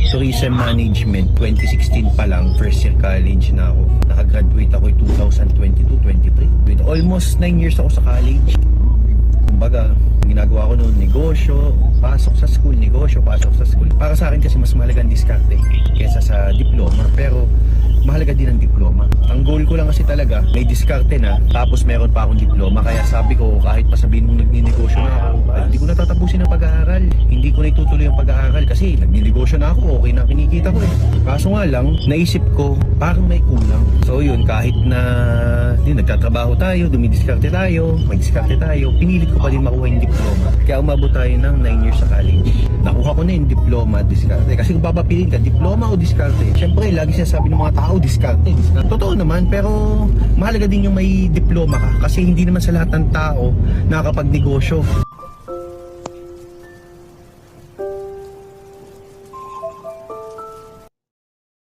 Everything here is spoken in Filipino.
Tourism Management. 2016 pa lang, first year college na ako. Nakagraduate ako 2022-23. With almost 9 years ako sa college. Kumbaga, ginagawa ko noon, negosyo, pasok sa school, negosyo, pasok sa school. Para sa akin kasi mas mahalaga ang diskarte kesa sa diploma. Pero mahalaga din ang diploma. Ang goal ko lang kasi talaga, may diskarte na, tapos meron pa akong diploma. Kaya sabi ko, kahit pa sabihin mong nagninegosyo na ako, hindi ko natatapusin ang pag-aaral. Hindi ko na itutuloy ang pag-aaral kasi nagninegosyo na ako, okay na kinikita ko eh. Kaso nga lang, naisip ko, parang may kulang. So yun, kahit na nagtatrabaho tayo, dumidiskarte tayo, may diskarte tayo, pinilit ko pa din makuha yung diploma. Kaya umabot tayo ng 9 years sa college. Nakuha ko na yung diploma, diskarte. Kasi kung papapiliin ka, diploma o diskarte, syempre, lagi sinasabi ng mga tao, diskarte. Totoo naman, pero mahalaga din yung may diploma ka. Kasi hindi naman sa lahat ng tao nakakapagnegosyo.